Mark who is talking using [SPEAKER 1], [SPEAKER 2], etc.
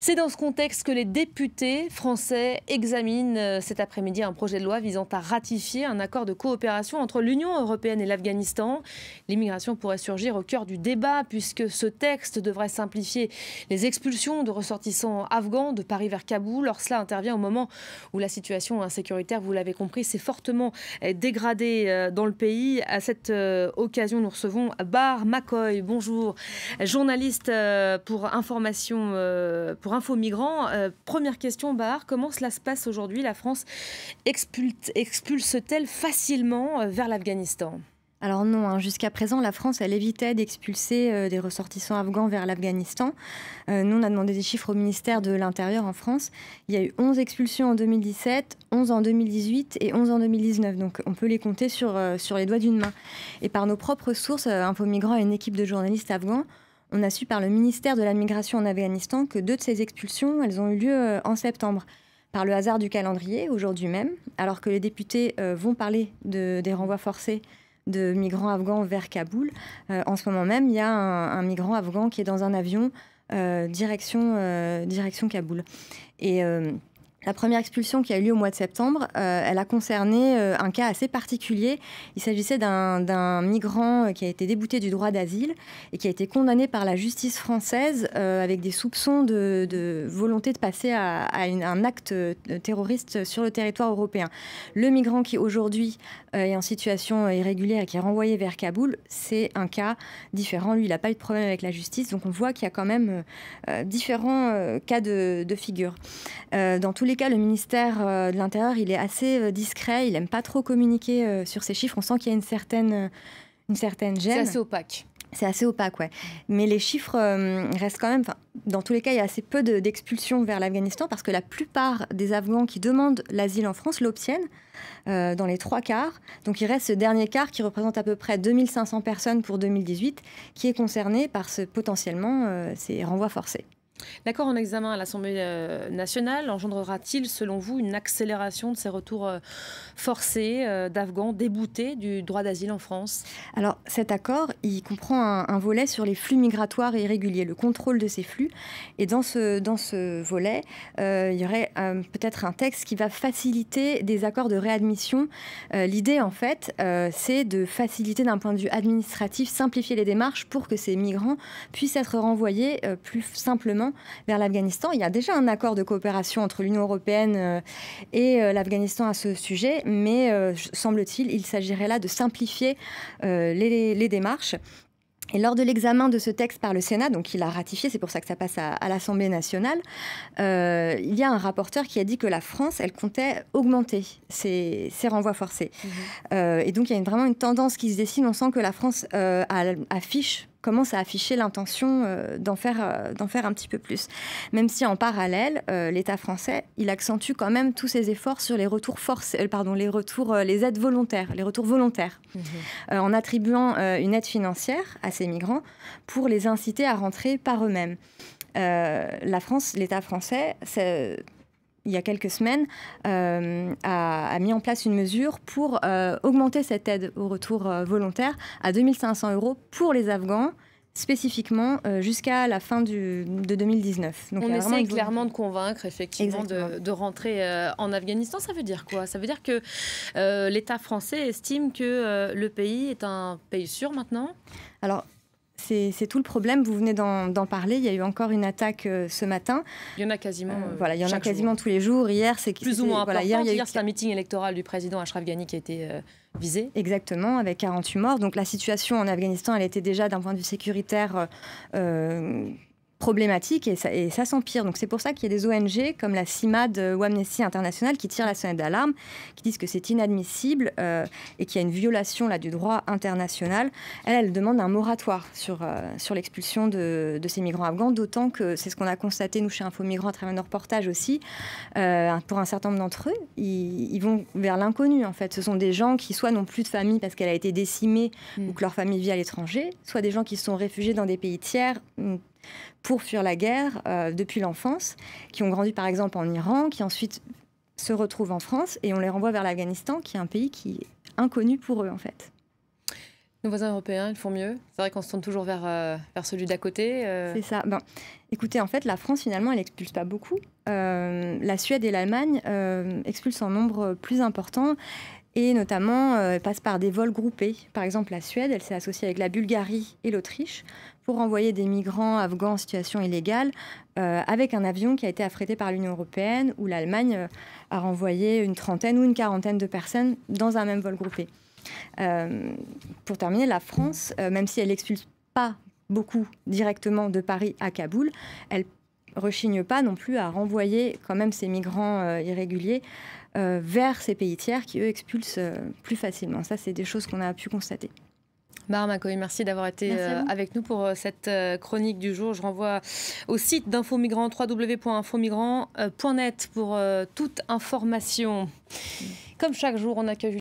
[SPEAKER 1] C'est dans ce contexte que les députés français examinent cet après-midi un projet de loi visant à ratifier un accord de coopération entre l'Union européenne et l'Afghanistan. L'immigration pourrait surgir au cœur du débat puisque ce texte devrait simplifier les expulsions de ressortissants afghans de Paris vers Kaboul. Or, cela intervient au moment où la situation insécuritaire, vous l'avez compris, s'est fortement dégradée dans le pays. À cette occasion, nous recevons Bar Makoy. Bonjour, journaliste pour information pour Info Migrants. Première question, Bahar, comment cela se passe aujourd'hui? La France expulse-t-elle facilement vers l'Afghanistan?
[SPEAKER 2] Alors non, jusqu'à présent, la France, elle évitait d'expulser des ressortissants afghans vers l'Afghanistan. Nous, on a demandé des chiffres au ministère de l'Intérieur en France. Il y a eu 11 expulsions en 2017, 11 en 2018 et 11 en 2019. Donc on peut les compter sur les doigts d'une main. Et par nos propres sources, Info Migrants et une équipe de journalistes afghans, on a su par le ministère de la Migration en Afghanistan que 2 de ces expulsions, elles ont eu lieu en septembre. Par le hasard du calendrier, aujourd'hui même, alors que les députés vont parler des renvois forcés de migrants afghans vers Kaboul. En ce moment même, il y a un migrant afghan qui est dans un avion direction Kaboul. Et la première expulsion qui a eu lieu au mois de septembre, elle a concerné un cas assez particulier. Il s'agissait d'un migrant qui a été débouté du droit d'asile et qui a été condamné par la justice française avec des soupçons de volonté de passer à un acte terroriste sur le territoire européen. Le migrant qui aujourd'hui est en situation irrégulière et qui est renvoyé vers Kaboul, c'est un cas différent. Lui, il n'a pas eu de problème avec la justice. Donc on voit qu'il y a quand même différents cas de figure. Dans tous les cas, le ministère de l'Intérieur, il est assez discret. Il n'aime pas trop communiquer sur ces chiffres. On sent qu'il y a une certaine gêne.
[SPEAKER 1] C'est assez opaque.
[SPEAKER 2] C'est assez opaque, ouais. Mais les chiffres restent quand même... Dans tous les cas, il y a assez peu d'expulsions vers l'Afghanistan parce que la plupart des Afghans qui demandent l'asile en France l'obtiennent dans les 3 quarts. Donc il reste ce dernier quart qui représente à peu près 2500 personnes pour 2018 qui est concerné par potentiellement ces renvois forcés.
[SPEAKER 1] L'accord en examen à l'Assemblée nationale engendrera-t-il, selon vous, une accélération de ces retours forcés d'Afghans déboutés du droit d'asile en France?
[SPEAKER 2] Alors, cet accord, il comprend un volet sur les flux migratoires et irréguliers, le contrôle de ces flux. Et dans ce volet, il y aurait peut-être un texte qui va faciliter des accords de réadmission. L'idée, en fait, c'est de faciliter d'un point de vue administratif, simplifier les démarches pour que ces migrants puissent être renvoyés plus simplement vers l'Afghanistan. Il y a déjà un accord de coopération entre l'Union européenne et l'Afghanistan à ce sujet, mais semble-t-il, il s'agirait là de simplifier les démarches. Et lors de l'examen de ce texte par le Sénat, donc il a ratifié, c'est pour ça que ça passe à l'Assemblée nationale, il y a un rapporteur qui a dit que la France, elle comptait augmenter ces renvois forcés. Et donc il y a vraiment une tendance qui se dessine. On sent que la France commence à afficher l'intention d'en faire un petit peu plus. Même si en parallèle, l'État français, il accentue quand même tous ses efforts sur les retours les aides volontaires, les retours volontaires, en attribuant une aide financière à ces migrants pour les inciter à rentrer par eux-mêmes. L'État français, il y a quelques semaines, a mis en place une mesure pour augmenter cette aide au retour volontaire à 2 500 € pour les Afghans, spécifiquement jusqu'à la fin de 2019. Donc,
[SPEAKER 1] on essaie clairement de convaincre effectivement de rentrer en Afghanistan. Ça veut dire quoi? Ça veut dire que l'État français estime que le pays est un pays sûr maintenant? Alors,
[SPEAKER 2] c'est tout le problème. Vous venez d'en parler. Il y a eu encore une attaque ce matin.
[SPEAKER 1] Il y en a quasiment
[SPEAKER 2] il y en a quasiment tous les jours. Hier, c'est
[SPEAKER 1] plus ou moins important. Hier, c'est un meeting électoral du président Ashraf Ghani qui a été visé.
[SPEAKER 2] Exactement, avec 48 morts. Donc la situation en Afghanistan, elle était déjà d'un point de vue sécuritaire problématique et ça s'empire. Donc c'est pour ça qu'il y a des ONG comme la CIMAD ou Amnesty International qui tirent la sonnette d'alarme, qui disent que c'est inadmissible et qu'il y a une violation là, du droit international. Elle demande un moratoire sur l'expulsion de ces migrants afghans, d'autant que c'est ce qu'on a constaté nous chez Info Migrants à travers nos reportages aussi. Pour un certain nombre d'entre eux, ils vont vers l'inconnu en fait. Ce sont des gens qui soit n'ont plus de famille parce qu'elle a été décimée ou que leur famille vit à l'étranger, soit des gens qui se sont réfugiés dans des pays tiers pour fuir la guerre depuis l'enfance, qui ont grandi par exemple en Iran, qui ensuite se retrouvent en France et on les renvoie vers l'Afghanistan, qui est un pays qui est inconnu pour eux en fait.
[SPEAKER 1] Nos voisins européens, ils font mieux. C'est vrai qu'on se tourne toujours vers celui d'à côté.
[SPEAKER 2] C'est ça. Écoutez, en fait, la France, finalement, elle n'expulse pas beaucoup. La Suède et l'Allemagne expulsent en nombre plus important. Et notamment, elle passe par des vols groupés. Par exemple, la Suède, elle s'est associée avec la Bulgarie et l'Autriche pour envoyer des migrants afghans en situation illégale avec un avion qui a été affrété par l'Union européenne, où l'Allemagne a renvoyé une trentaine ou une quarantaine de personnes dans un même vol groupé. Pour terminer, la France, même si elle n'expulse pas beaucoup directement de Paris à Kaboul, elle rechigne pas non plus à renvoyer quand même ces migrants irréguliers vers ces pays tiers qui, eux, expulsent plus facilement. Ça, c'est des choses qu'on a pu constater.
[SPEAKER 1] Bahar Makoui, merci d'avoir été avec nous pour cette chronique du jour. Je renvoie au site d'Infomigrants, www.infomigrants.net pour toute information. Comme chaque jour, on accueille